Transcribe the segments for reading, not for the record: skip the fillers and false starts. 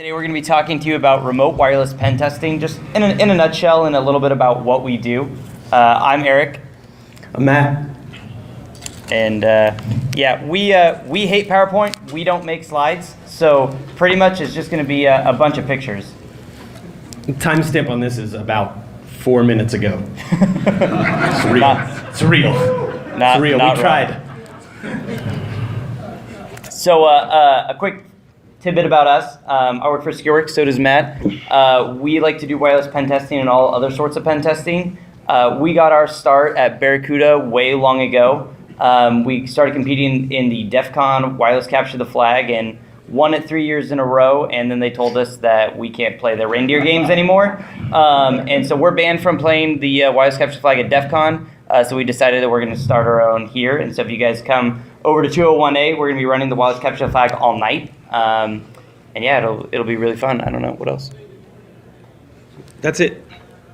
Today we're going to be talking to you about remote wireless pen testing, just in a nutshell, and a little bit about what we do. I'm Eric. I'm Matt. And yeah, we hate PowerPoint. We don't make slides, so pretty much it's just going to be a bunch of pictures. The timestamp on this is about 4 minutes ago. It's real. It's real. Not we wrong. tried. So a quick tidbit about us. I work for SecureWorks, so does Matt. We like to do wireless pen testing and all other sorts of pen testing. We got our start at Barracuda way long ago. We started competing in the DEF CON Wireless Capture the Flag and won it 3 years in a row, and then they told us that we can't play the reindeer games anymore. And so we're banned from playing the Wireless Capture the Flag at DEF CON, so we decided that we're going to start our own here. And so if you guys come over to 201A, we're going to be running the Wireless Capture the Flag all night. And yeah, it'll be really fun. I don't know, what else? That's it.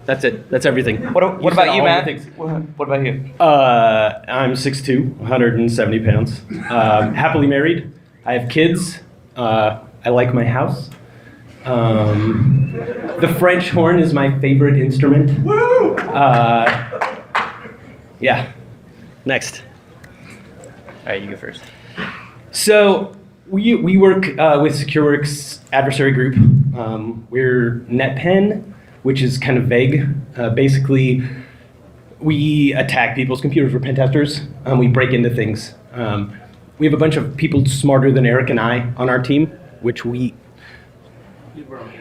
That's everything. What about you, Matt? What about you? I'm 6'2", 170 pounds. Happily married. I have kids. I like my house. The French horn is my favorite instrument. Woo! Yeah. Next. All right, you go first. So we work with SecureWorks adversary group. We're NetPen, which is kind of vague. Basically, we attack people's computers. We're pen testers. We break into things. We have a bunch of people smarter than Eric and I on our team, which we...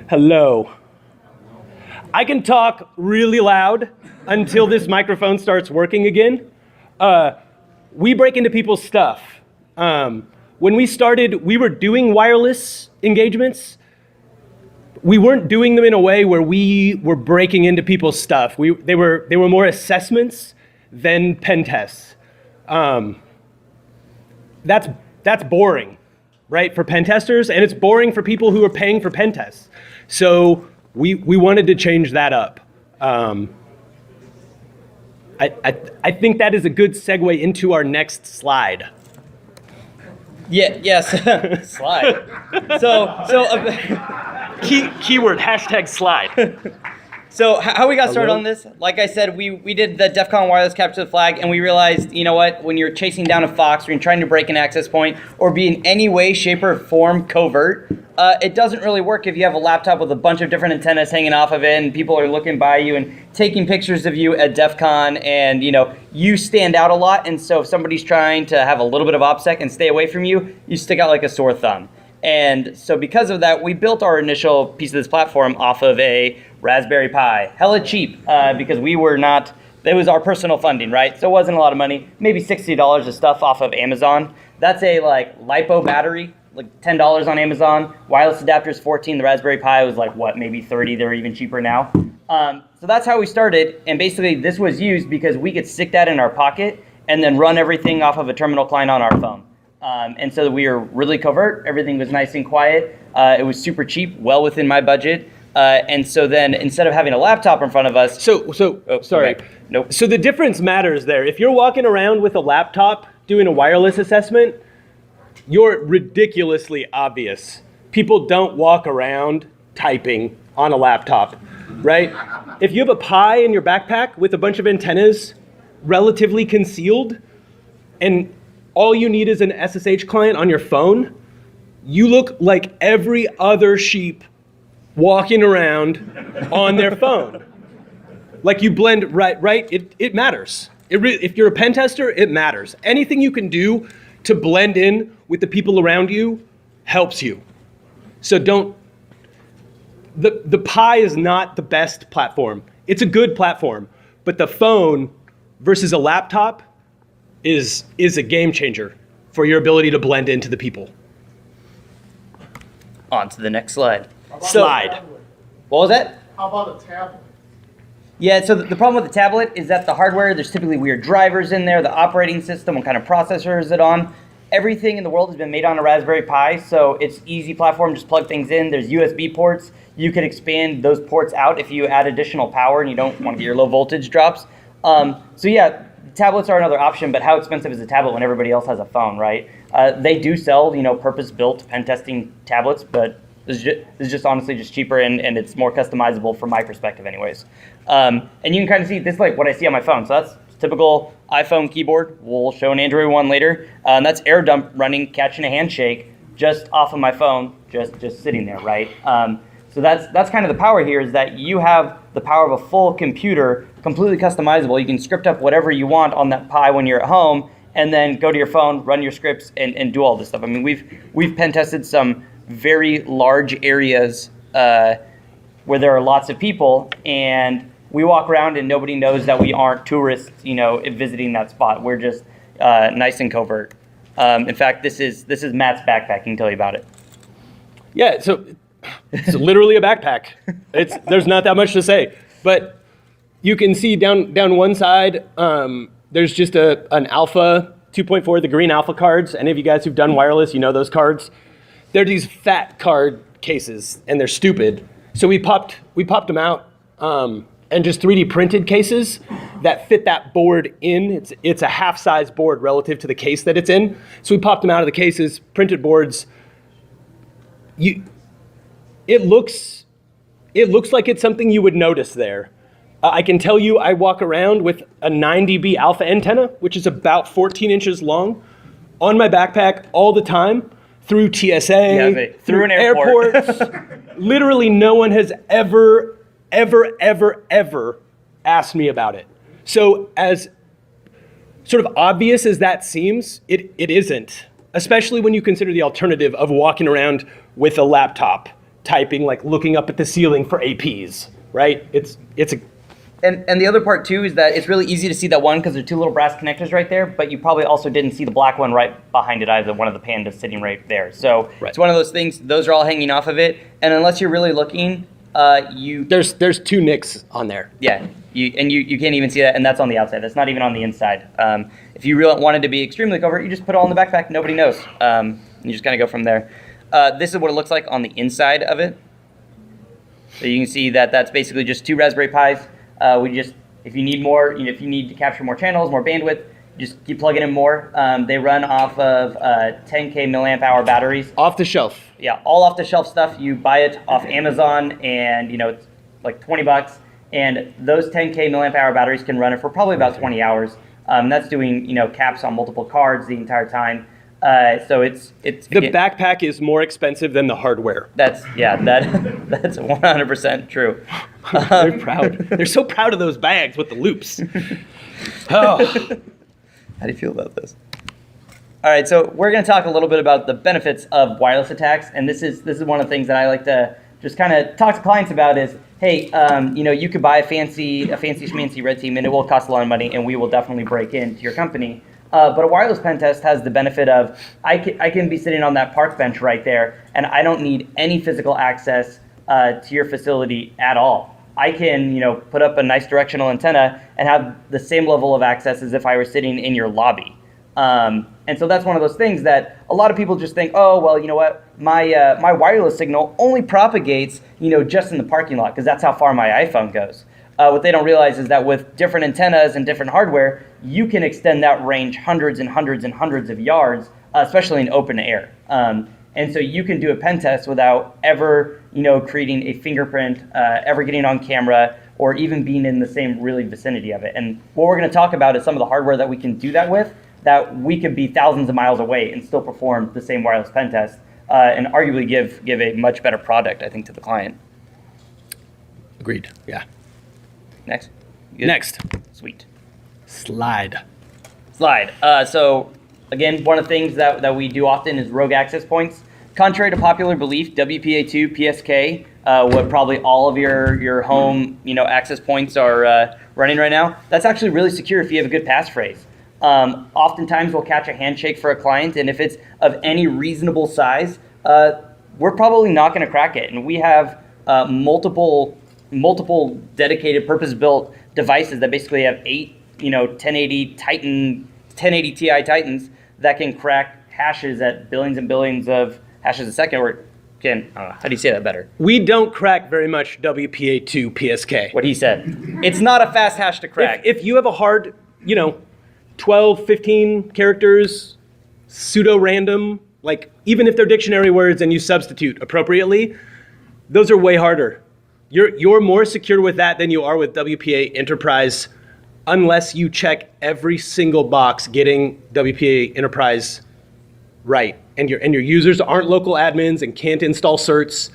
Hello. I can talk really loud until this microphone starts working again. We break into people's stuff. When we started, we were doing wireless engagements. We weren't doing them in a way where we were breaking into people's stuff. They were more assessments than pen tests. That's boring, right, for pen testers, and it's boring for people who are paying for pen tests. So we wanted to change that up. I think that is a good segue into our next slide. Yeah, yes, slide. Keyword, #slide. So how we got started on this, like I said, we did the DEF CON Wireless Capture the Flag, and we realized, you know what, when you're chasing down a fox, or you're trying to break an access point, or be in any way, shape, or form covert, it doesn't really work if you have a laptop with a bunch of different antennas hanging off of it, and people are looking by you and taking pictures of you at DEF CON, and you stand out a lot, and so if somebody's trying to have a little bit of OPSEC and stay away from you, you stick out like a sore thumb. And so because of that, we built our initial piece of this platform off of a Raspberry Pi. Hella cheap, because it was our personal funding, right? So it wasn't a lot of money, maybe $60 of stuff off of Amazon. That's a LiPo battery, like $10 on Amazon. Wireless adapters, $14. The Raspberry Pi was maybe $30. They're even cheaper now. So that's how we started. And basically this was used because we could stick that in our pocket and then run everything off of a terminal client on our phone. And so we were really covert. Everything was nice and quiet. It was super cheap, well within my budget. And so then instead of having a laptop in front of us... Sorry. Nope. So the difference matters there. If you're walking around with a laptop doing a wireless assessment, you're ridiculously obvious. People don't walk around typing on a laptop, right? If you have a Pi in your backpack with a bunch of antennas relatively concealed, and all you need is an SSH client on your phone, you look like every other sheep walking around on their phone. Like you blend, right? It matters. If you're a pen tester, it matters. Anything you can do to blend in with the people around you helps you. So the Pi is not the best platform. It's a good platform, but the phone versus a laptop is a game changer for your ability to blend into the people. On to the next slide. Slide. What was that? How about a tablet? Yeah, so the problem with the tablet is that the hardware, there's typically weird drivers in there, the operating system, what kind of processor is it on. Everything in the world has been made on a Raspberry Pi, so it's easy platform, just plug things in. There's USB ports. You could expand those ports out if you add additional power and you don't want to get your low voltage drops. So yeah, tablets are another option, but how expensive is a tablet when everybody else has a phone, right? They do sell, purpose-built pen testing tablets, but This is just honestly just cheaper and it's more customizable from my perspective anyways. And you can kind of see this is like what I see on my phone. So that's typical iPhone keyboard. We'll show an Android one later. And that's air dump running, catching a handshake just off of my phone, just sitting there, right? So that's kind of the power here is that you have the power of a full computer, completely customizable. You can script up whatever you want on that Pi when you're at home, and then go to your phone, run your scripts, and do all this stuff. I mean, we've pen tested some very large areas where there are lots of people, and we walk around and nobody knows that we aren't tourists, visiting that spot. We're just nice and covert. In fact, this is Matt's backpack. He can tell you about it. Yeah, so it's literally a backpack. There's not that much to say, but you can see down one side, there's just an Alpha 2.4, the green Alpha cards. Any of you guys who've done wireless, you know those cards. They're these fat card cases, and they're stupid. So we popped them out and just 3D printed cases that fit that board in. It's a half-size board relative to the case that it's in. So we popped them out of the cases, printed boards. It looks like it's something you would notice there. I can tell you I walk around with a 9 dB alpha antenna, which is about 14 inches long, on my backpack all the time, through TSA, through an airports. Literally no one has ever asked me about it. So as sort of obvious as that seems, it isn't, especially when you consider the alternative of walking around with a laptop, typing, like looking up at the ceiling for APs, right? And the other part too is that it's really easy to see that one because there are two little brass connectors right there, but you probably also didn't see the black one right behind it either, one of the pandas sitting right there. So It's one of those things, those are all hanging off of it, and unless you're really looking, There's two nicks on there. Yeah, you can't even see that, and that's on the outside. That's not even on the inside. If you really wanted to be extremely covert, you just put it all in the backpack, nobody knows. You just kind of go from there. This is what it looks like on the inside of it. So you can see that that's basically just two Raspberry Pis. If you need more, if you need to capture more channels, more bandwidth, just keep plugging in more. They run off of 10K milliamp hour batteries. Off the shelf. Yeah, all off the shelf stuff. You buy it off Amazon, and it's like $20. And those 10K milliamp hour batteries can run it for probably about 20 hours. That's doing caps on multiple cards the entire time. So it's the backpack is more expensive than the hardware. That's 100% true. They're proud. They're so proud of those bags with the loops. Oh. How do you feel about this? All right, so we're going to talk a little bit about the benefits of wireless attacks, and this is one of the things that I like to just kind of talk to clients about is, hey, you could buy a fancy schmancy red team, and it will cost a lot of money, and we will definitely break into your company. But a wireless pen test has the benefit of I can be sitting on that park bench right there, and I don't need any physical access to your facility at all. I can put up a nice directional antenna and have the same level of access as if I were sitting in your lobby. And so that's one of those things that a lot of people just think, oh, well, you know what, my wireless signal only propagates just in the parking lot because that's how far my iPhone goes. What they don't realize is that with different antennas and different hardware, you can extend that range hundreds and hundreds and hundreds of yards, especially in open air. And so you can do a pen test without ever, creating a fingerprint, ever getting on camera, or even being in the same really vicinity of it. And what we're going to talk about is some of the hardware that we can do that with, that we could be thousands of miles away and still perform the same wireless pen test, and arguably give a much better product, I think, to the client. Agreed. Yeah. Next. Next. Sweet. Slide. So again, one of the things that we do often is rogue access points. Contrary to popular belief, WPA2, PSK, what probably all of your home access points are running right now, that's actually really secure if you have a good passphrase. Oftentimes we'll catch a handshake for a client, and if it's of any reasonable size, we're probably not going to crack it. And we have multiple dedicated purpose-built devices that basically have 8 1080 Ti Titans that can crack hashes at billions and billions of hashes a second, or can, I don't know, how do you say that better? We don't crack very much WPA2 PSK. What he said. It's not a fast hash to crack. If you have a hard, 12, 15 characters, pseudo-random, like even if they're dictionary words and you substitute appropriately, those are way harder. You're more secure with that than you are with WPA Enterprise, unless you check every single box getting WPA Enterprise right, and your users aren't local admins and can't install certs.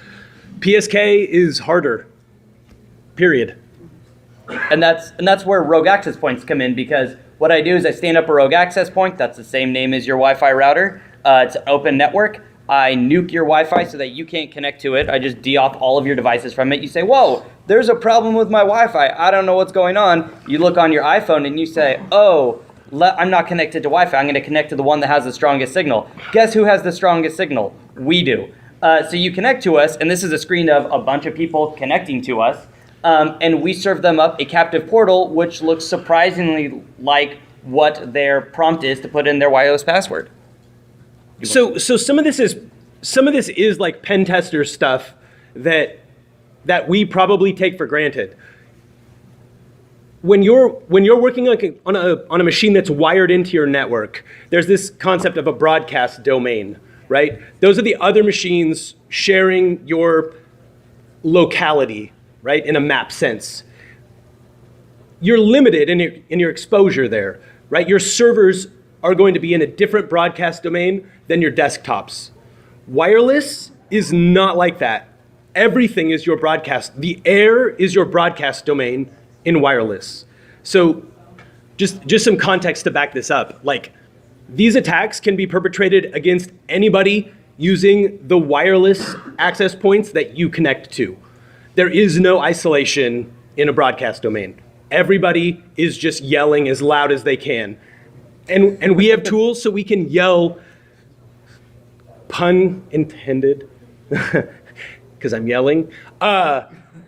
PSK is harder. Period. And that's where rogue access points come in, because what I do is I stand up a rogue access point. That's the same name as your Wi-Fi router. It's an open network. I nuke your Wi-Fi so that you can't connect to it. I just de-auth all of your devices from it. You say, whoa, there's a problem with my Wi-Fi. I don't know what's going on. You look on your iPhone and you say, oh, I'm not connected to Wi-Fi. I'm going to connect to the one that has the strongest signal. Guess who has the strongest signal? We do. So you connect to us, and this is a screen of a bunch of people connecting to us, and we serve them up a captive portal, which looks surprisingly like what their prompt is to put in their wireless password. So some of this is like pen tester stuff that we probably take for granted. When you're working on a machine that's wired into your network, there's this concept of a broadcast domain, right? Those are the other machines sharing your locality, right, in a map sense. You're limited in your exposure there, right? Your servers are going to be in a different broadcast domain than your desktops. Wireless is not like that. Everything is your broadcast. The air is your broadcast domain in wireless. So just some context to back this up. Like, these attacks can be perpetrated against anybody using the wireless access points that you connect to. There is no isolation in a broadcast domain. Everybody is just yelling as loud as they can. And we have tools so we can yell, pun intended, because I'm yelling.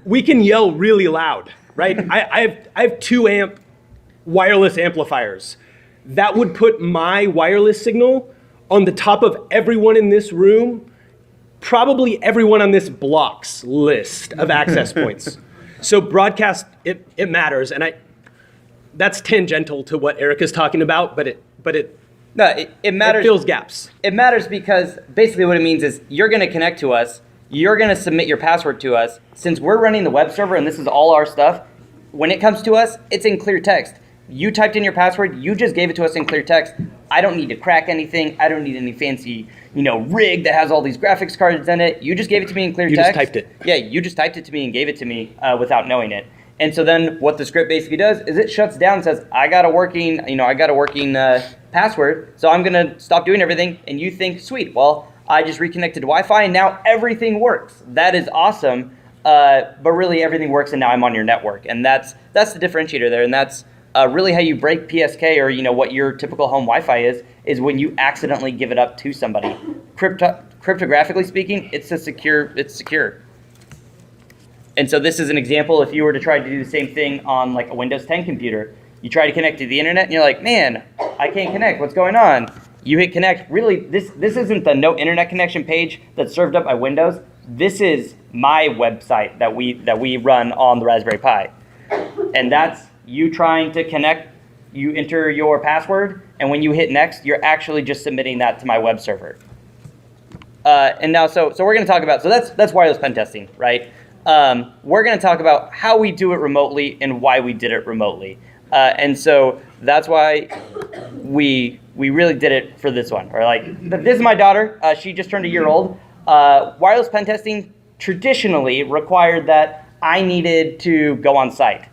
We can yell really loud, right? I have 2 amp wireless amplifiers. That would put my wireless signal on the top of everyone in this room, probably everyone on this block's list of access points. So broadcast, it matters, and that's tangential to what Eric is talking about, but it matters. It fills gaps. It matters because basically what it means is you're going to connect to us, you're going to submit your password to us. Since we're running the web server and this is all our stuff, when it comes to us, it's in clear text. You typed in your password, you just gave it to us in clear text. I don't need to crack anything. I don't need any fancy, rig that has all these graphics cards in it. You just gave it to me in clear text. You just typed it. Yeah, you just typed it to me and gave it to me without knowing it. And so then what the script basically does is it shuts down and says, I got a working password, so I'm gonna stop doing everything. And you think, sweet, well, I just reconnected to Wi-Fi and now everything works. That is awesome, but really everything works and now I'm on your network. And that's the differentiator there, and that's really how you break PSK, or what your typical home Wi-Fi is when you accidentally give it up to somebody. Cryptographically speaking, it's secure. And so this is an example. If you were to try to do the same thing on like a Windows 10 computer, you try to connect to the internet and you're like, man, I can't connect. What's going on? You hit connect. Really, this isn't the no internet connection page that's served up by Windows. This is my website that we run on the Raspberry Pi. And that's you trying to connect. You enter your password, and when you hit next, you're actually just submitting that to my web server. And now, so we're going to talk about, so that's wireless pen testing, right? We're going to talk about how we do it remotely and why we did it remotely. And so that's why we really did it for this one. Or like, this is my daughter. She just turned a year old. Wireless pen testing traditionally required that I needed to go on site.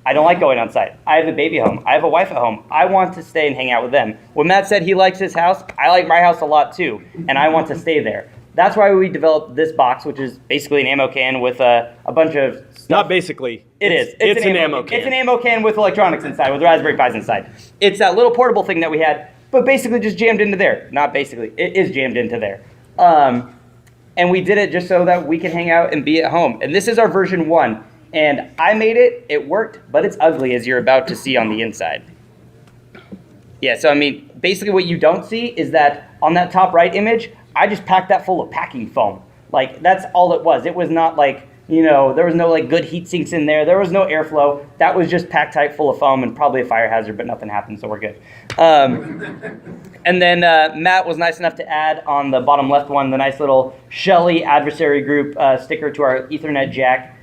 I don't like going on site. I have a baby home. I have a wife at home. I want to stay and hang out with them. When Matt said he likes his house, I like my house a lot too, and I want to stay there. That's why we developed this box, which is basically an ammo can with a bunch of stuff. Not basically. It's an ammo can. It's an ammo can with electronics inside, with Raspberry Pis inside. It's that little portable thing that we had, but basically just jammed into there. Not basically. It is jammed into there. And we did it just so that we can hang out and be at home. And this is our version 1. And I made it. It worked, but it's ugly, as you're about to see on the inside. Yeah, so I mean, basically what you don't see is that on that top right image, I just packed that full of packing foam. Like, that's all it was. It was not like There was no like good heat sinks in there. There was no airflow. That was just packed tight full of foam and probably a fire hazard, but nothing happened, so we're good. And then Matt was nice enough to add on the bottom left one the nice little Shelly adversary group sticker to our Ethernet jack,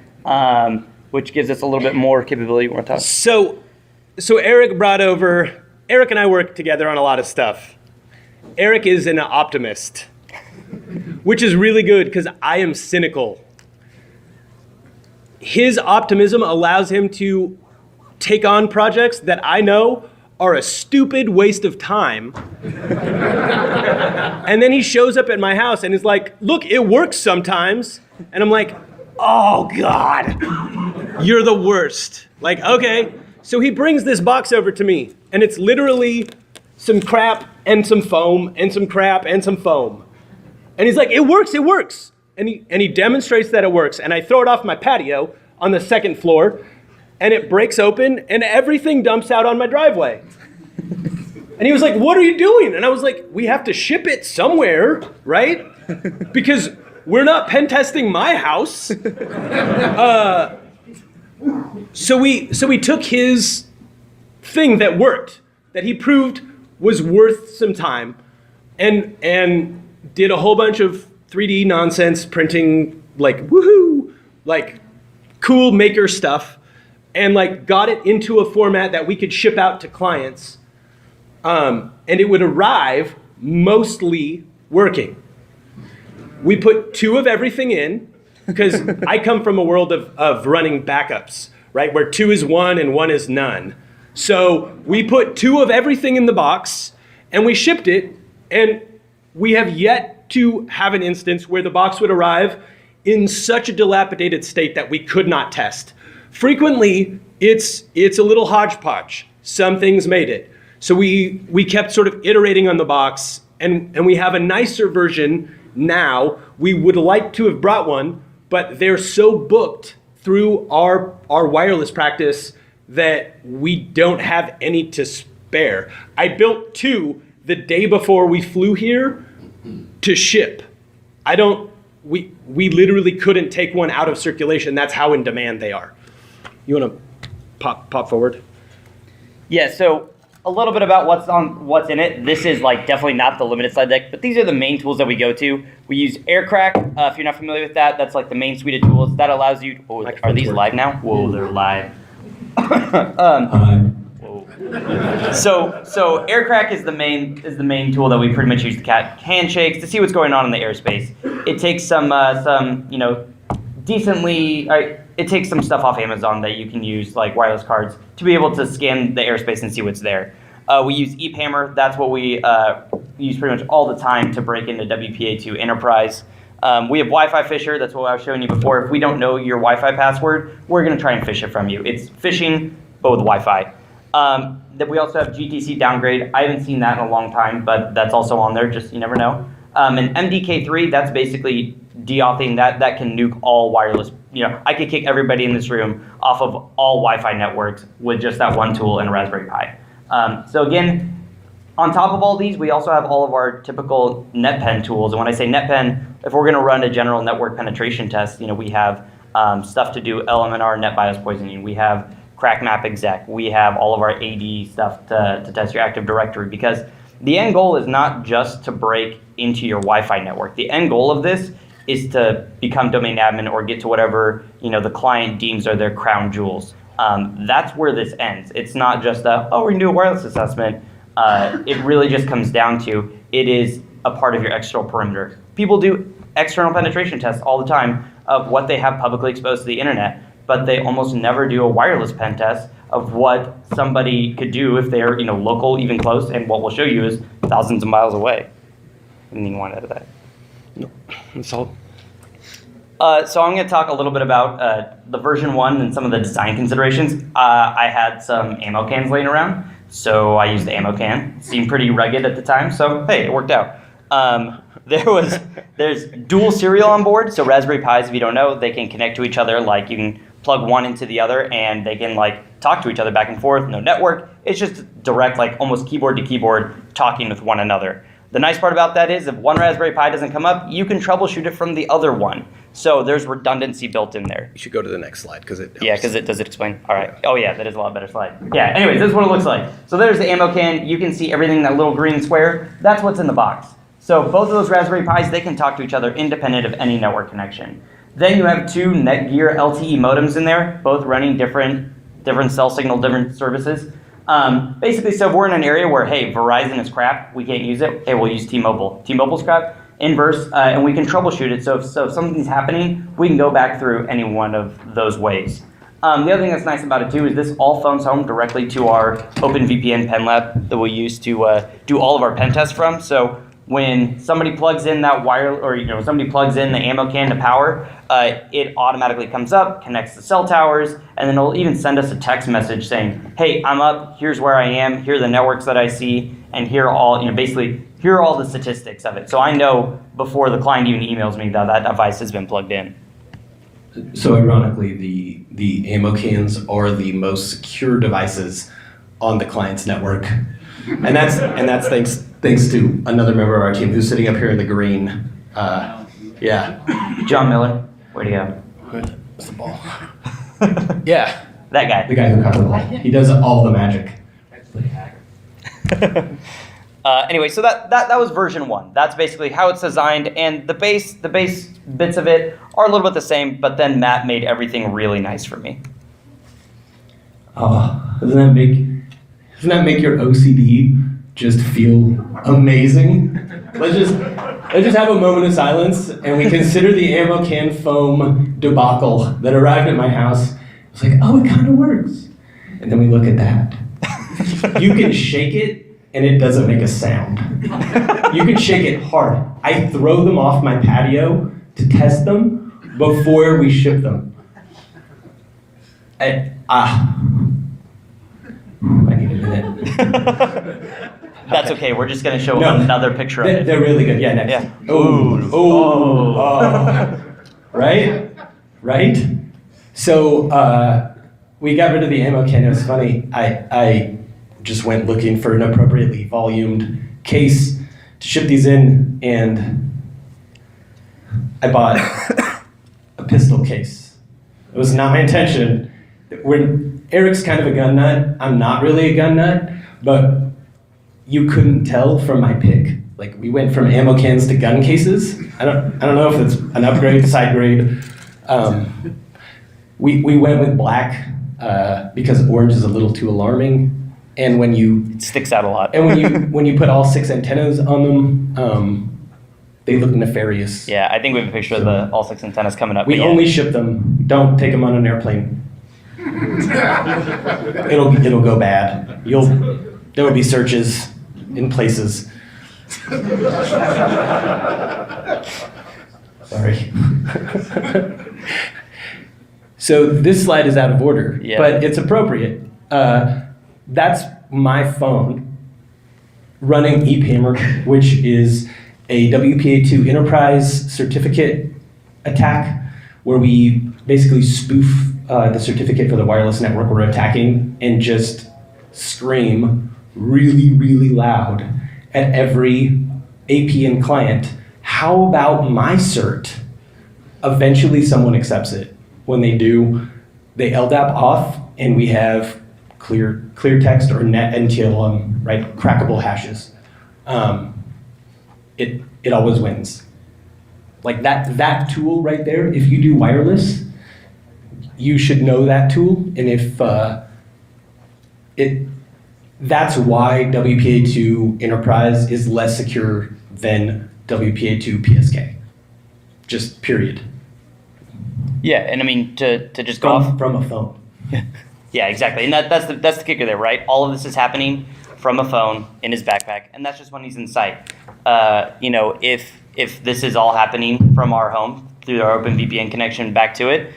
which gives us a little bit more capability. We're talking. So Eric and I work together on a lot of stuff. Eric is an optimist, which is really good because I am cynical. His optimism allows him to take on projects that I know are a stupid waste of time. And then he shows up at my house and is like, look, it works sometimes. And I'm like, oh God, you're the worst. Like, okay. So he brings this box over to me and it's literally some crap and some foam and some crap and some foam. And he's like, it works. And he demonstrates that it works. And I throw it off my patio on the second floor and it breaks open and everything dumps out on my driveway. And he was like, what are you doing? And I was like, we have to ship it somewhere, right? Because we're not pen testing my house. So we took his thing that worked, that he proved was worth some time, and did a whole bunch of 3D nonsense printing, like woohoo, like cool maker stuff, and like got it into a format that we could ship out to clients, and it would arrive mostly working. We put 2 of everything in, because I come from a world of running backups, right? Where 2 is 1 and 1 is none. So we put 2 of everything in the box and we shipped it, and we have yet to have an instance where the box would arrive in such a dilapidated state that we could not test. Frequently, it's a little hodgepodge. Some things made it. So we kept sort of iterating on the box, and we have a nicer version now. We would like to have brought one, but they're so booked through our wireless practice that we don't have any to spare. I built 2 the day before we flew here to ship. We literally couldn't take one out of circulation. That's how in demand they are. You want to pop forward? Yeah, so a little bit about what's in it. This is like definitely not the limited slide deck, but these are the main tools that we go to. We use Aircrack. If you're not familiar with that, that's like the main suite of tools that allows you. Oh, are these live now? Whoa, they're live. So Aircrack is the main tool that we pretty much use to cat handshakes to see what's going on in the airspace. It takes some it takes some stuff off Amazon that you can use, like wireless cards, to be able to scan the airspace and see what's there. We use EepHammer. That's what we use pretty much all the time to break into WPA2 Enterprise. We have Wi-Fi Fisher. That's what I was showing you before. If we don't know your Wi-Fi password, we're going to try and fish it from you. It's phishing, but with Wi-Fi. Then we also have GTC Downgrade. I haven't seen that in a long time, but that's also on there. Just you never know. And MDK3, that's basically deauthing that can nuke all wireless. I could kick everybody in this room off of all Wi-Fi networks with just that one tool and a Raspberry Pi. So again, on top of all these, we also have all of our typical NetPen tools. And when I say NetPen, if we're going to run a general network penetration test, we have stuff to do LMNR net bias poisoning. We have CrackMap exec. We have all of our AD stuff to test your Active Directory, because the end goal is not just to break into your Wi-Fi network. The end goal of this is to become domain admin or get to whatever the client deems are their crown jewels. That's where this ends. It's not just we're gonna do a wireless assessment. It really just comes down to it is a part of your external perimeter. People do external penetration tests all the time of what they have publicly exposed to the internet, but they almost never do a wireless pen test of what somebody could do if they're local, even close, and what we'll show you is thousands of miles away. Anything you want out of that? No, that's all. So I'm going to talk a little bit about the version 1 and some of the design considerations. I had some ammo cans laying around, so I used the ammo can. It seemed pretty rugged at the time, so hey, it worked out. There's dual serial on board, so Raspberry Pis, if you don't know, they can connect to each other. Like you can plug one into the other, and they can talk to each other back and forth. No network. It's just direct, almost keyboard to keyboard talking with one another. The nice part about that is if one Raspberry Pi doesn't come up, you can troubleshoot it from the other one. So there's redundancy built in there. You should go to the next slide because it helps. Yeah, because does it explain? All right. Oh yeah, that is a lot better slide. Yeah, anyways, this is what it looks like. So there's the ammo can. You can see everything in that little green square. That's what's in the box. So both of those Raspberry Pis, they can talk to each other independent of any network connection. Then you have two Netgear LTE modems in there, both running different cell signal, different services. Basically, so if we're in an area where, hey, Verizon is crap, we can't use it, hey, we'll use T-Mobile. T-Mobile's crap, inverse, and we can troubleshoot it. So if something's happening, we can go back through any one of those ways. The other thing that's nice about it too is this all phones home directly to our OpenVPN pen lab that we use to do all of our pen tests from. So when somebody plugs in that wire, or somebody plugs in the ammo can to power, it automatically comes up, connects the cell towers, and then it'll even send us a text message saying, "Hey, I'm up. Here's where I am. Here are the networks that I see, and here are all basically here are all the statistics of it." So I know before the client even emails me that device has been plugged in. So ironically, the ammo cans are the most secure devices on the client's network, and that's thanks to another member of our team who's sitting up here in the green. Yeah. John Miller, where'd he go? Where's the ball? Yeah. That guy. The guy who caught the ball. He does all the magic. Anyway, so that was version 1. That's basically how it's designed, and the base bits of it are a little bit the same, but then Matt made everything really nice for me. Oh, doesn't that make your OCD just feel amazing? Let's just have a moment of silence and we consider the ammo can foam debacle that arrived at my house. It's like, oh, it kind of works. And then we look at that. You can shake it and it doesn't make a sound. You can shake it hard. I throw them off my patio to test them before we ship them. I need a minute. That's okay. We're just going to show another picture of it. They're really good. Yeah, next. Yeah. Oh. Right? So we got rid of the ammo can. It was funny. I just went looking for an appropriately volumed case to ship these in, and I bought a pistol case. It was not my intention. Eric's kind of a gun nut. I'm not really a gun nut, but you couldn't tell from my pick. Like, we went from ammo cans to gun cases. I don't know if it's an upgrade, side grade. We went with black because orange is a little too alarming. And when it sticks out a lot. And when you put all 6 antennas on them, they look nefarious. Yeah, I think we have a picture of the all 6 antennas coming up. We only ship them. Don't take them on an airplane. It'll go bad. There will be searches in places. Sorry. So this slide is out of order, but it's appropriate. That's my phone running ePaymer, which is a WPA2 enterprise certificate attack, where we basically spoof the certificate for the wireless network we're attacking and just scream really, really loud at every APN client, "How about my cert?" Eventually someone accepts it. When they do, they LDAP off, and we have clear text or net NTLM, right? Crackable hashes. It always wins. Like that tool right there, if you do wireless, you should know that tool, and if that's why WPA2 Enterprise is less secure than WPA2 PSK. Just period. Yeah, and I mean to just go off from a phone. Yeah, exactly, and that's the kicker there, right? All of this is happening from a phone in his backpack, and that's just when he's in sight. If this is all happening from our home through our OpenVPN connection back to it,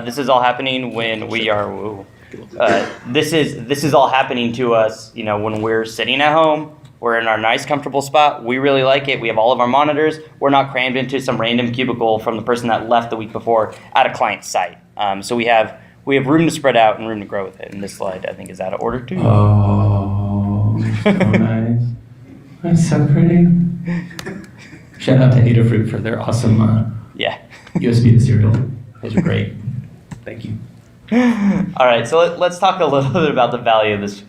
this is all happening when we are. This is all happening to us, when we're sitting at home. We're in our nice, comfortable spot. We really like it. We have all of our monitors. We're not crammed into some random cubicle from the person that left the week before at a client site. So we have room to spread out and room to grow with it. And this slide, I think, is out of order too. Oh, so nice. That's so pretty. Shout out to Adafruit for their awesome Yeah. USB to serial. Those are great. Thank you. All right, so let's talk a little bit about the value of this.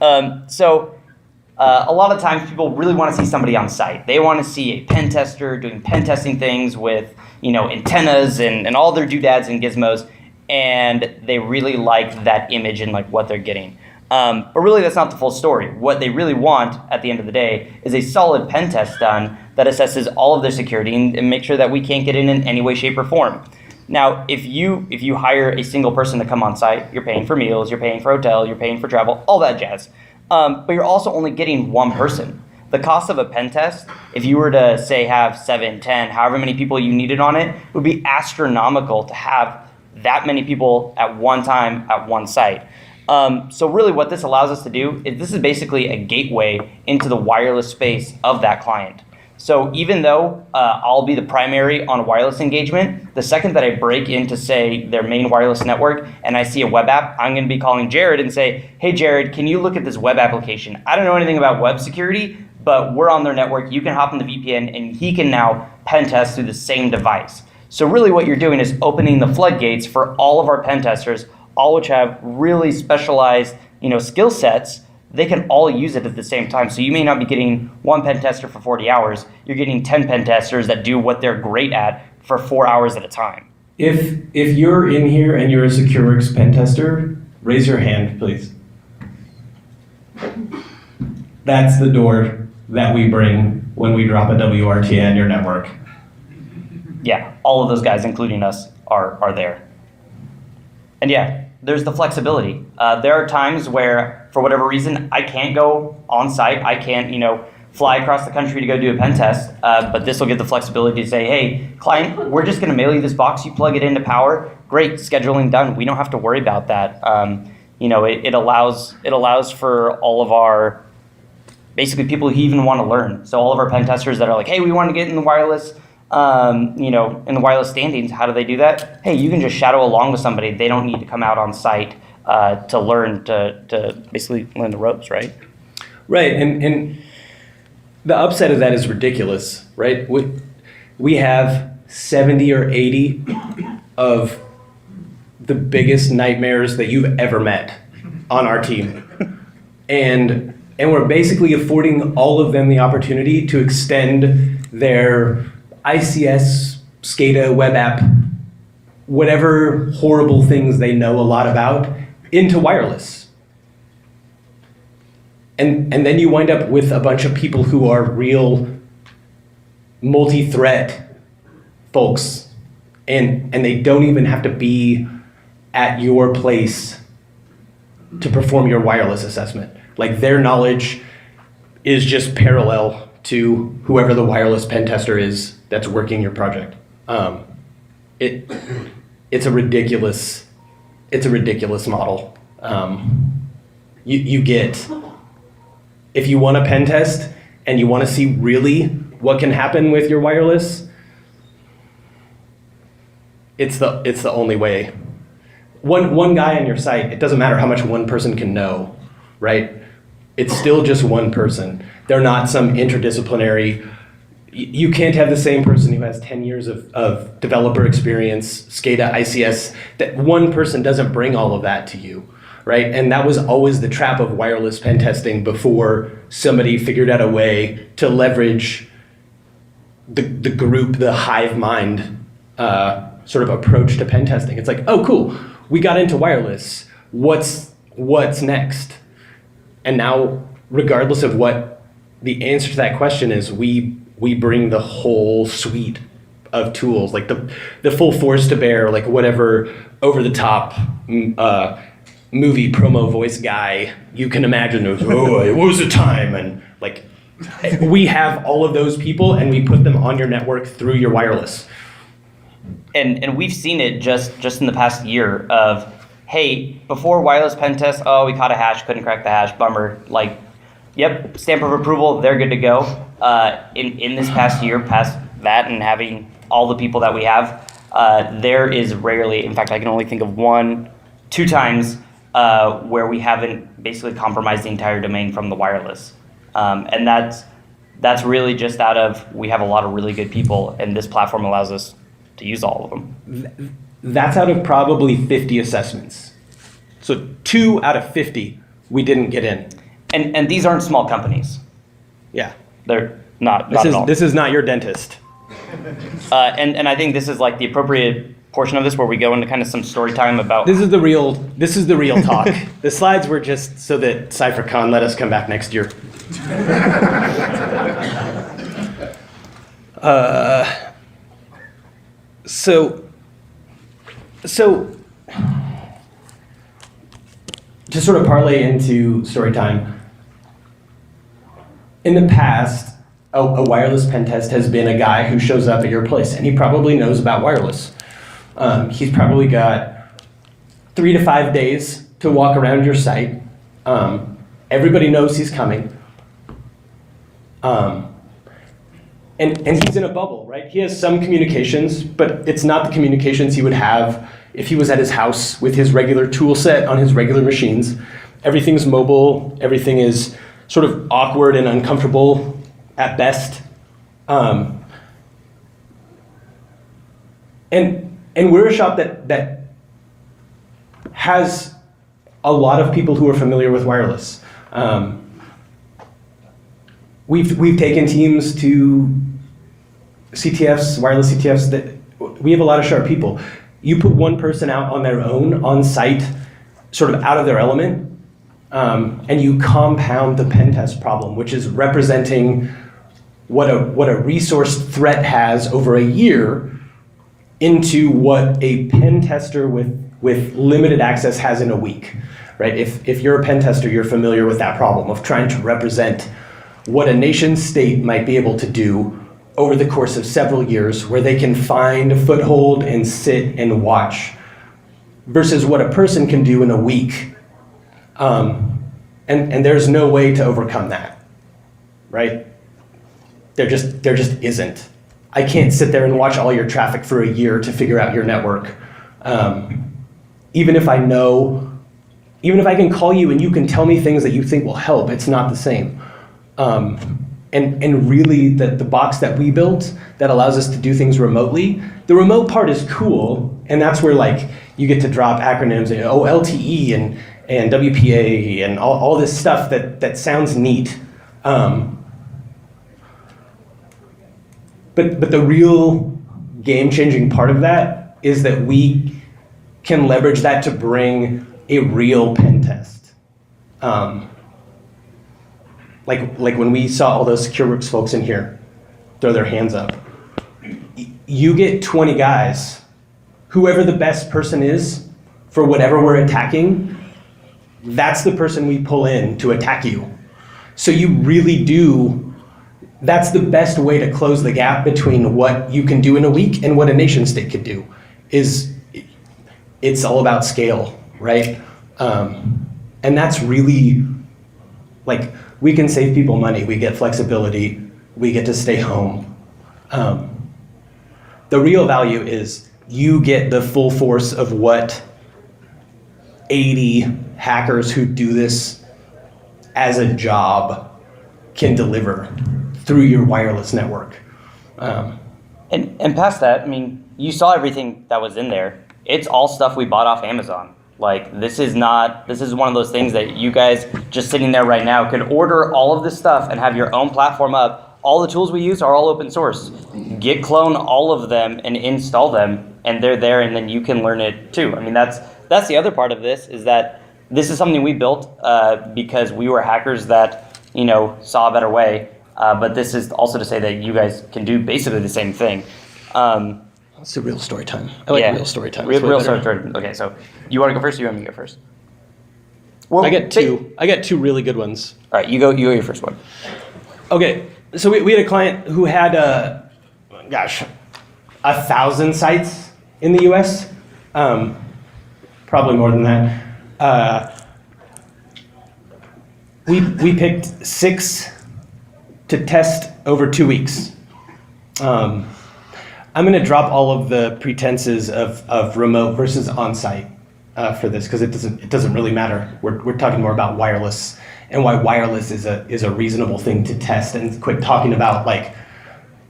A lot of times people really want to see somebody on site. They want to see a pen tester doing pen testing things with, antennas and all their doodads and gizmos, and they really like that image and like what they're getting. But really that's not the full story. What they really want at the end of the day is a solid pen test done that assesses all of their security and make sure that we can't get in any way, shape, or form. Now, if you hire a single person to come on site, you're paying for meals, you're paying for hotel, you're paying for travel, all that jazz. But you're also only getting one person. The cost of a pen test, if you were to say have 7, 10, however many people you needed on it, would be astronomical to have that many people at one time at one site. So really what this allows us to do is this is basically a gateway into the wireless space of that client. So even though I'll be the primary on a wireless engagement, the second that I break into, say, their main wireless network and I see a web app, I'm going to be calling Jared and say, hey, Jared, can you look at this web application? I don't know anything about web security, but we're on their network. You can hop in the VPN and he can now pen test through the same device. So really what you're doing is opening the floodgates for all of our pen testers, all which have really specialized skill sets. They can all use it at the same time. So you may not be getting one pen tester for 40 hours. You're getting 10 pen testers that do what they're great at for 4 hours at a time. If you're in here and you're a SecureWorks pen tester, raise your hand, please. That's the door that we bring when we drop a WRTA in your network. Yeah, all of those guys, including us, are there. And yeah, there's the flexibility. There are times where, for whatever reason, I can't go on site. I can't, fly across the country to go do a pen test. But this will give the flexibility to say, hey, client, we're just going to mail you this box. You plug it into power. Great, scheduling done. We don't have to worry about that. It allows for all of our basically people who even want to learn. So all of our pen testers that are like, hey, we want to get in the wireless. In the wireless standings, how do they do that? Hey, you can just shadow along with somebody. They don't need to come out on site to learn to basically learn the ropes, right? Right, and the upside of that is ridiculous, right? We have 70 or 80 of the biggest nightmares that you've ever met on our team. And we're basically affording all of them the opportunity to extend their ICS, SCADA, web app, whatever horrible things they know a lot about, into wireless. And then you wind up with a bunch of people who are real multi-threat folks, and they don't even have to be at your place to perform your wireless assessment. Like, their knowledge is just parallel to whoever the wireless pen tester is that's working your project. It's a ridiculous model. You get, if you want a pen test and you want to see really what can happen with your wireless, it's the only way. One guy on your site, it doesn't matter how much one person can know, right? It's still just one person. They're not some interdisciplinary. You can't have the same person who has 10 years of developer experience, SCADA, ICS, that one person doesn't bring all of that to you, right? And that was always the trap of wireless pen testing before somebody figured out a way to leverage the group, the hive mind sort of approach to pen testing. It's like, oh, cool, we got into wireless. What's next? And now, regardless of what the answer to that question is, we bring the whole suite of tools, like the full force to bear, like whatever over-the-top movie promo voice guy you can imagine. It was a time, and like we have all of those people, and we put them on your network through your wireless. And we've seen it just in the past year of, hey, before wireless pen test, oh, we caught a hash, couldn't crack the hash, bummer. Like, yep, stamp of approval, they're good to go. In this past year, past that, and having all the people that we have, there is rarely, in fact, I can only think of 1-2 times where we haven't basically compromised the entire domain from the wireless. And that's really just out of, we have a lot of really good people, and this platform allows us to use all of them. That's out of probably 50 assessments. So 2 out of 50 we didn't get in. And these aren't small companies. Yeah. They're not at all. This is not your dentist. And I think this is like the appropriate portion of this where we go into kind of some story time about. This is the real talk. The slides were just so that CypherCon let us come back next year. So to sort of parlay into story time, in the past, a wireless pen test has been a guy who shows up at your place, and he probably knows about wireless. He's probably got 3 to 5 days to walk around your site. Everybody knows he's coming. And he's in a bubble, right? He has some communications, but it's not the communications he would have if he was at his house with his regular tool set on his regular machines. Everything's mobile. Everything is sort of awkward and uncomfortable at best. And we're a shop that has a lot of people who are familiar with wireless. We've taken teams to CTFs, wireless CTFs, that we have a lot of sharp people. You put one person out on their own, on site, sort of out of their element, and you compound the pen test problem, which is representing what a resource threat has over a year into what a pen tester with limited access has in a week, right? If you're a pen tester, you're familiar with that problem of trying to represent what a nation state might be able to do over the course of several years, where they can find a foothold and sit and watch, versus what a person can do in a week. And there's no way to overcome that, right? There just isn't. I can't sit there and watch all your traffic for a year to figure out your network. Even if I can call you and you can tell me things that you think will help, it's not the same. And really the box that we built that allows us to do things remotely, the remote part is cool, and that's where like you get to drop acronyms, LTE and WPA and all this stuff that sounds neat. But the real game-changing part of that is that we can leverage that to bring a real pen test. Like when we saw all those SecureWorks folks in here throw their hands up, you get 20 guys, whoever the best person is for whatever we're attacking, that's the person we pull in to attack you. So you really do, that's the best way to close the gap between what you can do in a week and what a nation state could do, is it's all about scale, right? And that's really, like, we can save people money, we get flexibility, we get to stay home. The real value is you get the full force of what 80 hackers who do this as a job can deliver through your wireless network. And past that, I mean, you saw everything that was in there. It's all stuff we bought off Amazon. Like, this is one of those things that you guys just sitting there right now could order all of this stuff and have your own platform up. All the tools we use are all open source. Git clone all of them and install them, and they're there, and then you can learn it too. I mean, that's the other part of this, is that this is something we built because we were hackers that, saw a better way. But this is also to say that you guys can do basically the same thing. It's a real story time. I like real story time. Real story time. Okay, so you want to go first, or you want me to go first? Well, I get two really good ones. All right, you go your first one. Okay, so we had a client who had 1,000 sites in the US, probably more than that. We picked 6 to test over 2 weeks. I'm going to drop all of the pretenses of remote versus on-site for this, because it doesn't really matter. We're talking more about wireless and why wireless is a reasonable thing to test, and quit talking about like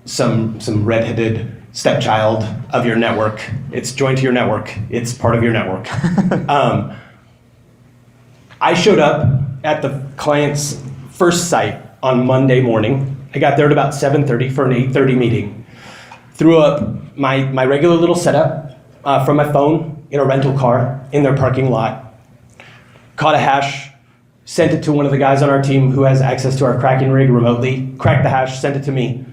some redheaded stepchild of your network. It's joined to your network. It's part of your network. I showed up at the client's first site on Monday morning. I got there at about 7:30 for an 8:30 meeting. Threw up my regular little setup from my phone in a rental car in their parking lot. Caught a hash, sent it to one of the guys on our team who has access to our cracking rig remotely, cracked the hash, sent it to me.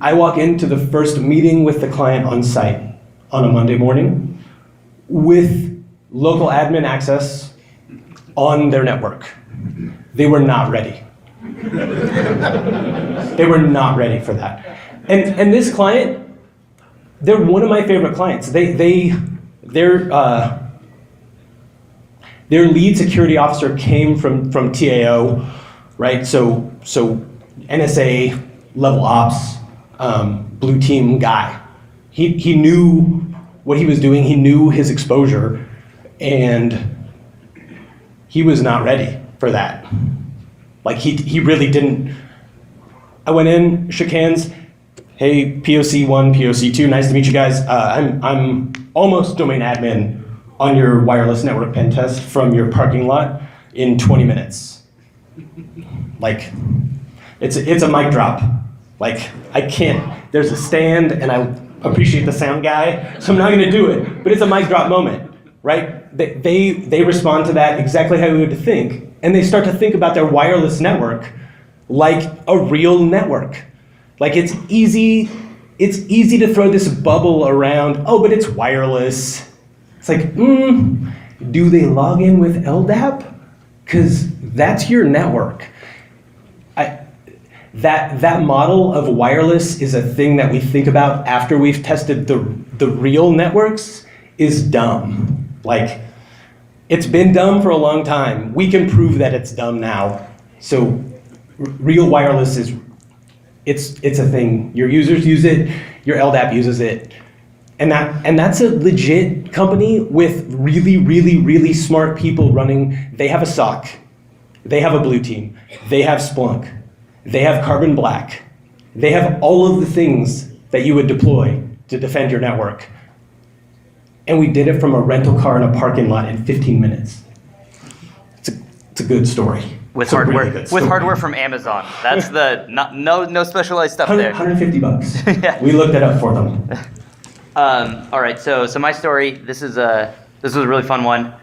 I walk into the first meeting with the client on site on a Monday morning with local admin access on their network. They were not ready. They were not ready for that. And this client, they're one of my favorite clients. Their lead security officer came from TAO, right? So NSA level ops, blue team guy. He knew what he was doing. He knew his exposure, and he was not ready for that. Like he really didn't. I went in, shook hands. Hey, POC 1, POC 2, nice to meet you guys. I'm almost domain admin on your wireless network pen test from your parking lot in 20 minutes. Like, it's a mic drop. Like, I can't, there's a stand and I appreciate the sound guy, so I'm not gonna do it, but it's a mic drop moment, right? They respond to that exactly how you would think, and they start to think about their wireless network like a real network. Like it's easy to throw this bubble around, oh, but it's wireless. It's like, do they log in with LDAP? Because that's your network. That model of wireless is a thing that we think about after we've tested the real networks is dumb. Like, it's been dumb for a long time. We can prove that it's dumb now. So real wireless it's a thing. Your users use it, your LDAP uses it. And that's a legit company with really, really, really smart people running. They have a SOC, they have a blue team, they have Splunk, they have Carbon Black. They have all of the things that you would deploy to defend your network. And we did it from a rental car in a parking lot in 15 minutes. It's a good story. With hardware, really with hardware from Amazon. That's the no specialized stuff there. $150. Yeah. We looked it up for them. All right, so my story. This was a really fun one.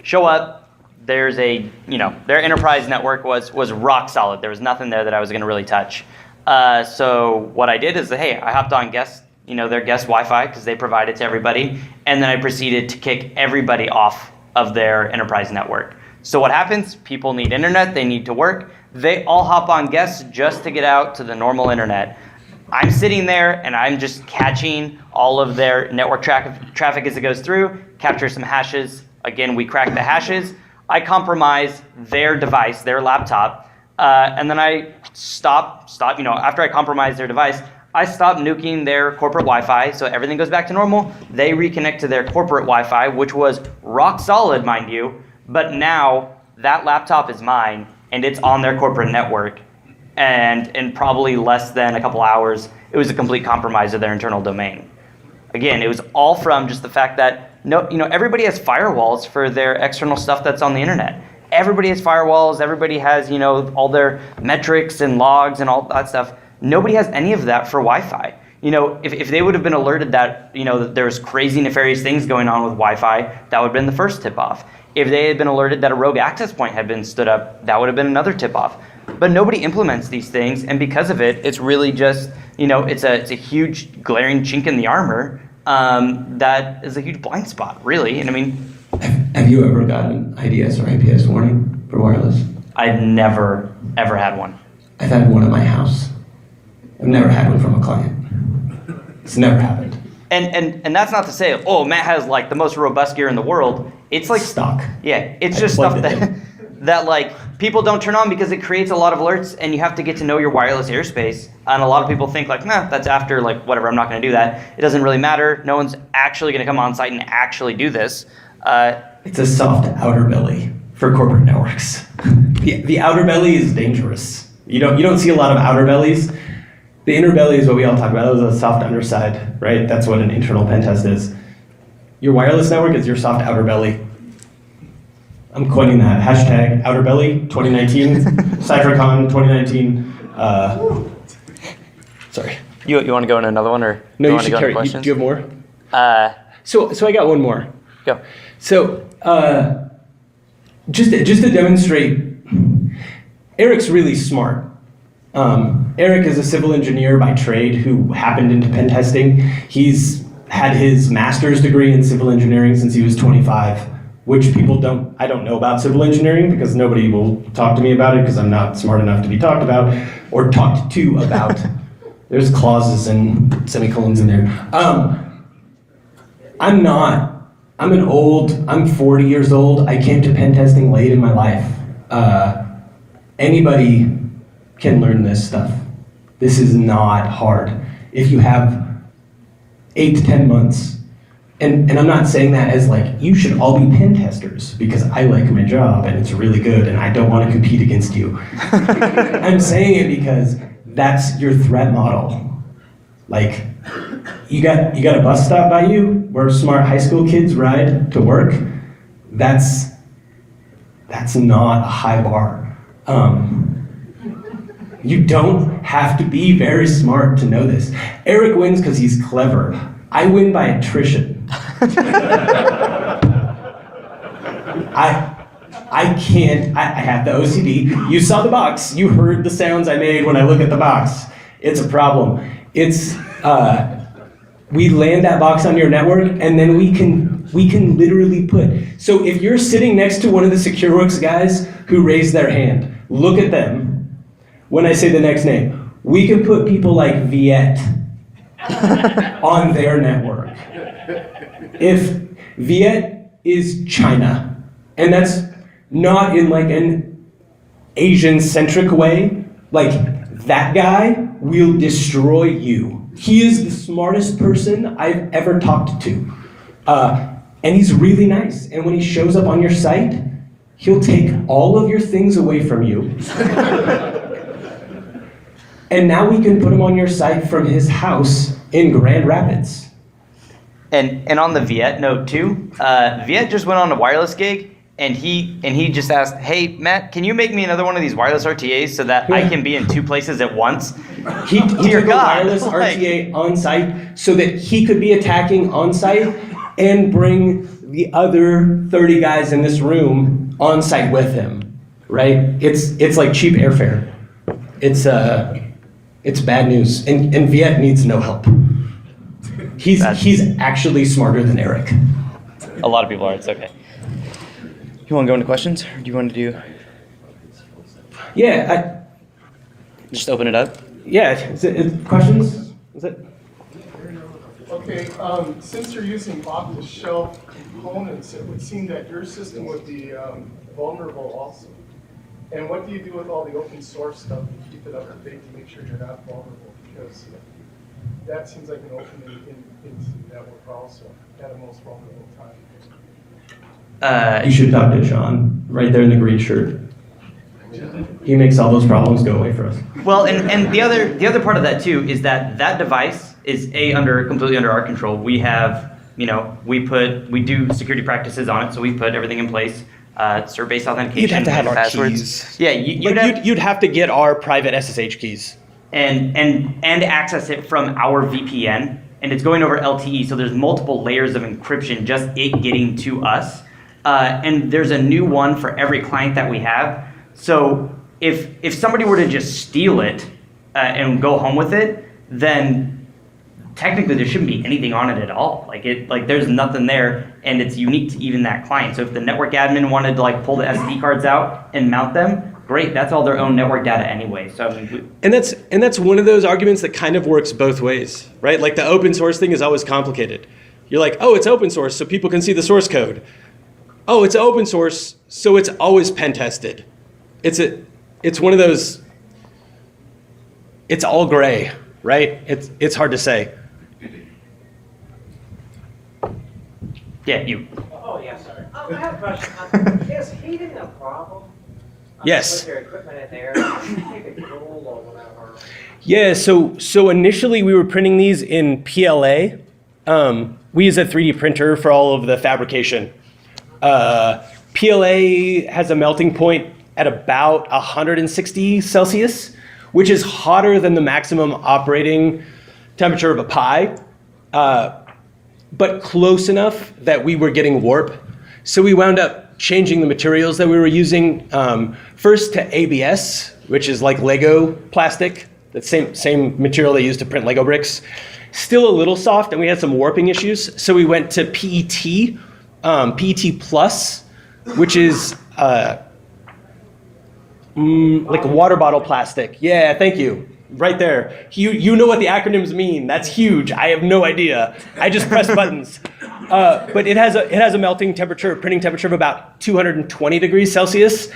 Show up. There's their enterprise network was rock solid. There was nothing there that I was going to really touch. So what I did is, hey, I hopped on their guest Wi-Fi because they provide it to everybody, and then I proceeded to kick everybody off of their enterprise network. So what happens? People need internet, they need to work. They all hop on guests just to get out to the normal internet. I'm sitting there and I'm just catching all of their network traffic as it goes through, capture some hashes. Again, we crack the hashes. I compromise their device, their laptop, and then I stop, after I compromise their device, I stop nuking their corporate Wi-Fi, so everything goes back to normal. They reconnect to their corporate Wi-Fi, which was rock solid, mind you. But now that laptop is mine and it's on their corporate network, and in probably less than a couple hours, it was a complete compromise of their internal domain. Again, it was all from just the fact that everybody has firewalls for their external stuff that's on the internet. Everybody has firewalls. Everybody has all their metrics and logs and all that stuff. Nobody has any of that for Wi-Fi. If they would have been alerted that that there was crazy nefarious things going on with Wi-Fi, that would have been the first tip-off. If they had been alerted that a rogue access point had been stood up, that would have been another tip-off. But nobody implements these things, and because of it, it's really just, it's a huge glaring chink in the armor that is a huge blind spot, really. And I mean, have you ever gotten IDS or IPS warning for wireless? I've never, ever had one. I've had one at my house. I've never had one from a client. It's never happened. And that's not to say, Matt has like the most robust gear in the world. It's like stock. Yeah, it's just stuff that like people don't turn on because it creates a lot of alerts, and you have to get to know your wireless airspace. And a lot of people think like, that's after like whatever. I'm not going to do that. It doesn't really matter. No one's actually going to come on site and actually do this. It's a soft outer belly for corporate networks. The outer belly is dangerous. You don't see a lot of outer bellies. The inner belly is what we all talk about. That was a soft underside, right? That's what an internal pen test is. Your wireless network is your soft outer belly. I'm coining that. Hashtag outer belly 2019, CypherCon 2019. Sorry. You want to go in another one, or No, you want to should go carry. into Do questions? you have more? So I got one more. Go. So just to demonstrate, Eric's really smart. Eric is a civil engineer by trade who happened into pen testing. He's had his master's degree in civil engineering since he was 25, which I don't know about civil engineering because nobody will talk to me about it because I'm not smart enough to be talked about or talked to about. There's clauses and semicolons in there. I'm 40 years old. I came to pen testing late in my life. Anybody can learn this stuff. This is not hard. If you have 8 to 10 months, and I'm not saying that as like, you should all be pen testers because I like my job and it's really good and I don't want to compete against you. I'm saying it because that's your threat model. Like, you got a bus stop by you where smart high school kids ride to work. That's not a high bar. You don't have to be very smart to know this. Eric wins because he's clever. I win by attrition. I have the OCD. You saw the box. You heard the sounds I made when I look at the box. It's a problem. We land that box on your network, and then we can literally so if you're sitting next to one of the SecureWorks guys who raised their hand, look at them when I say the next name. We can put people like Viet on their network. If Viet is China, and that's not in like an Asian-centric way, like that guy will destroy you. He is the smartest person I've ever talked to. And he's really nice. And when he shows up on your site, he'll take all of your things away from you. And now we can put him on your site from his house in Grand Rapids. And on the Viet note too, Viet just went on a wireless gig, and he just asked, "Hey Matt, can you make me another one of these wireless RTAs so that I can be in 2 places at once?" He took a wireless RTA on site so that he could be attacking on site and bring the other 30 guys in this room on site with him. Right? It's like cheap airfare. It's bad news, and Viet needs no help. He's actually smarter than Eric. A lot of people are. It's okay. You want to go into questions, or do you want to do? Yeah, Just open it up. yeah. Is it questions? Is it? Okay, since you're using off-the-shelf components, it would seem that your system would be vulnerable also. And what do you do with all the open source stuff to keep it up to date to make sure you're not vulnerable? Because that seems like an opening into the network also at a most vulnerable time. You should talk to Sean, right there in the green shirt. He makes all those problems go away for us. Well, and the other part of that too is that device is completely under our control. We have, we do security practices on it, so we put everything in place. Server-based authentication. You'd have to have our passwords. keys. Yeah, You'd have to get our private SSH keys. And access it from our VPN, and it's going over LTE, so there's multiple layers of encryption just it getting to us. And there's a new one for every client that we have. So if somebody were to just steal it and go home with it, then technically there shouldn't be anything on it at all. Like there's nothing there, and it's unique to even that client. So if the network admin wanted to pull the SD cards out and mount them, great. That's all their own network data anyway. So and that's one of those arguments that kind of works both ways, right? Like the open source thing is always complicated. You're like, oh, it's open source, so people can see the source code. Oh, it's open source, so it's always pen tested. It's one of those. It's all gray, right? It's hard to say. Yeah, you. Oh, yeah, sorry. I have a question. Is heating a problem? Yes. Put your equipment in there, take a tool or whatever. Yeah, so initially we were printing these in PLA. We use a 3D printer for all of the fabrication. PLA has a melting point at about 160 Celsius, which is hotter than the maximum operating temperature of a pie, but close enough that we were getting warp. So we wound up changing the materials that we were using, first to ABS, which is like Lego plastic, the same material they use to print Lego bricks. Still a little soft, and we had some warping issues, so we went to PET, PET Plus, which is like water bottle plastic. Yeah, thank you. Right there. You know what the acronyms mean. That's huge. I have no idea. I just press buttons. But it has a melting temperature, printing temperature of about 220 degrees Celsius.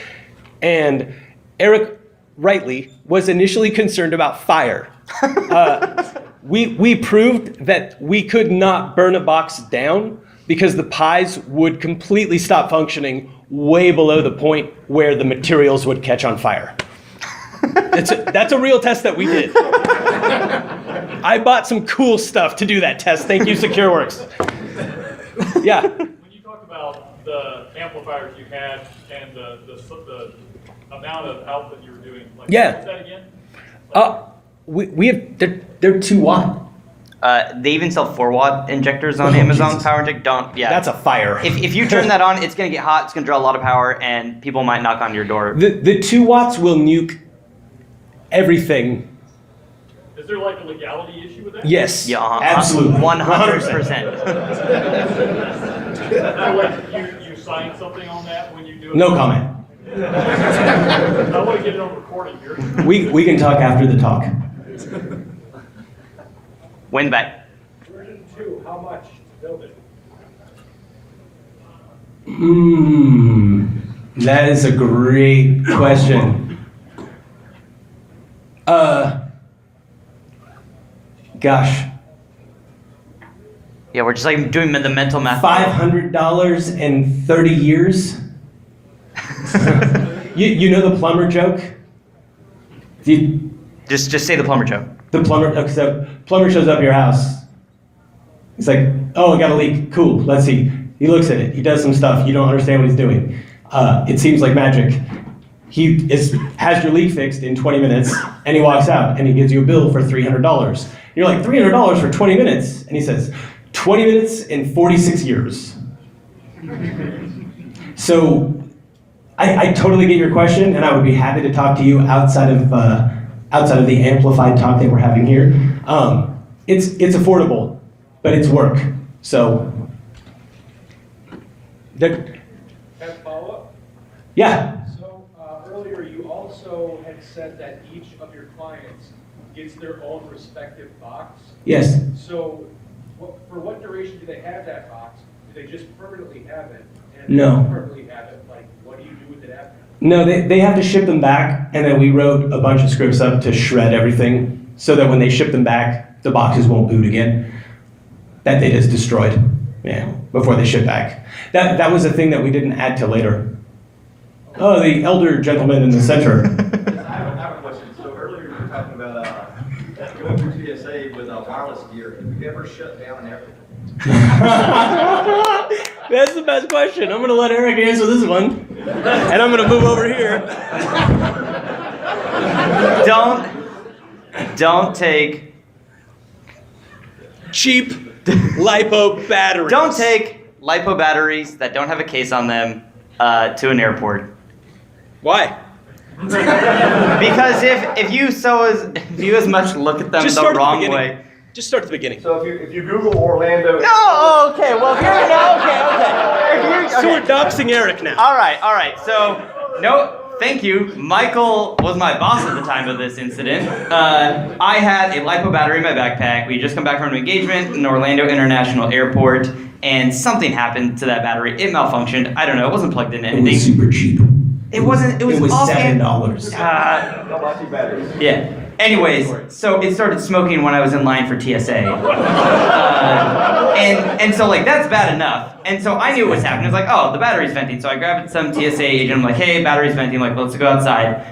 And Eric rightly was initially concerned about fire. We proved that we could not burn a box down because the pies would completely stop functioning way below the point where the materials would catch on fire. That's a real test that we did. I bought some cool stuff to do that test. Thank you, SecureWorks. Yeah. When you talk about the amplifiers you had and the amount of output you were doing, like, Yeah. what's that again? We have they're 2 watt. They even sell 4-watt injectors on Amazon. Jesus. Power inject don't. Yeah, That's a fire. If you turn that on, it's gonna get hot. It's gonna draw a lot of power, and people might knock on your door. The 2 watts will nuke everything. Is there like a legality issue with that? Yes. Yeah, absolutely. 100%. Like you sign something on that when you do it? No comment. I want to get it on recording here. We can talk after the talk. Win back. Version 2, how much to build it? That is a great question. Gosh, Yeah, we're just like doing the mental math. $500 in 30 years. You know the plumber joke? Just say the plumber joke. The plumber, so plumber shows up at your house. He's like, oh, I got a leak. Cool, let's see. He looks at it. He does some stuff. You don't understand what he's doing. It seems like magic. He has your leak fixed in 20 minutes, and he walks out, and he gives you a bill for $300. You're like, $300 for 20 minutes? And he says, 20 minutes in 46 years. So I totally get your question, and I would be happy to talk to you outside of the amplified talk that we're having here. It's affordable, but it's work. So, Have a follow-up? yeah. So earlier you also had said that each of your clients gets their own respective box. Yes. So for what duration do they have that box? Do they just permanently have it? And if No. they don't permanently have it, like, what do you do with it after? No, they have to ship them back, and then we wrote a bunch of scripts up to shred everything so that when they ship them back, the boxes won't boot again. That they just destroyed, yeah, before they ship back. That was a thing that we didn't add till later. Oh, the elder gentleman in the center. I have a question. So earlier you were talking about going through TSA with wireless gear. Have you ever shut down an airport? That's the best question. I'm gonna let Eric answer this one, and I'm gonna move over here. Don't take Cheap lipo batteries. Don't take lipo batteries that don't have a case on them to an airport. Why? Because if you as much look at them Just the start at the wrong beginning. way. Just start at the beginning. So if you Google Orlando. Oh, okay. Well, here now. Okay. So we're doxing Eric now. All right. So, no, thank you. Michael was my boss at the time of this incident. I had a LiPo battery in my backpack. We had just come back from an engagement in Orlando International Airport, and something happened to that battery. It malfunctioned. I don't know. It wasn't plugged into It anything. was super cheap. It wasn't. It was $7. How about you batteries? Yeah. Anyways, so it started smoking when I was in line for TSA. And so like that's bad enough. And so I knew what was happening. It was like, oh, the battery's venting. So I grabbed some TSA agent. I'm like, hey, battery's venting. Like, let's go outside.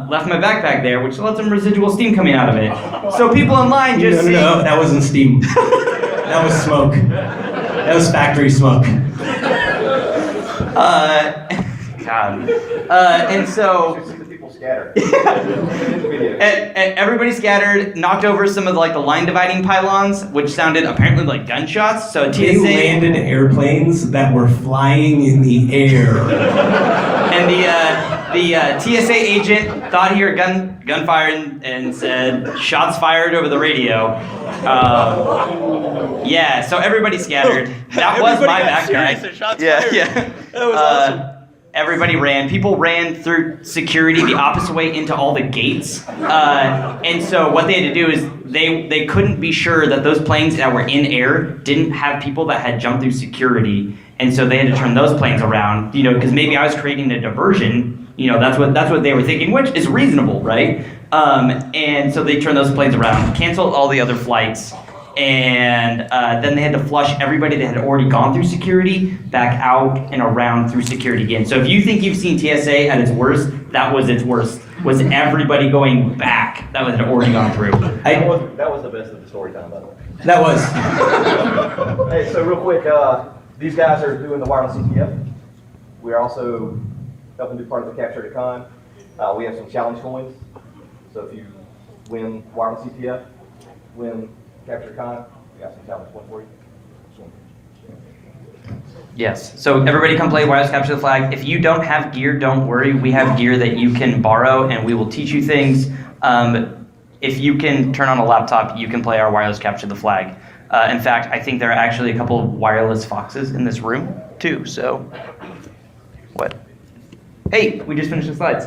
Left my backpack there, which let some residual steam coming out of it. So people in line just No, that wasn't steam. That was smoke. That was factory smoke. God. And so People scattered. everybody scattered, knocked over some of the, like the line dividing pylons, which sounded apparently like gunshots. So TSA They landed airplanes that were flying in the air. and the TSA agent thought he heard gunfire and said shots fired over the radio. Yeah, so everybody scattered. That was my backpack. Yeah. That was awesome. Everybody ran. People ran through security the opposite way into all the gates. And so what they had to do is they couldn't be sure that those planes that were in air didn't have people that had jumped through security. And so they had to turn those planes around, because maybe I was creating a diversion. That's what they were thinking, which is reasonable, right? And so they turned those planes around, canceled all the other flights. And then they had to flush everybody that had already gone through security back out and around through security again. So if you think you've seen TSA at its worst, that was its worst. Was everybody going back that had already gone through. That was the best of the story time, by the way. That was. Hey, so real quick, these guys are doing the wireless ETF. We are also helping do part of the Capture the Con. We have some challenge coins. So if you win wireless ETF, win Capture Con, we got some challenge coins for you. Yes. So everybody come play Wireless Capture the Flag. If you don't have gear, don't worry. We have gear that you can borrow, and we will teach you things. If you can turn on a laptop, you can play our Wireless Capture the Flag. In fact, I think there are actually a couple of wireless foxes in this room, too. So, what? Hey, we just finished the slides.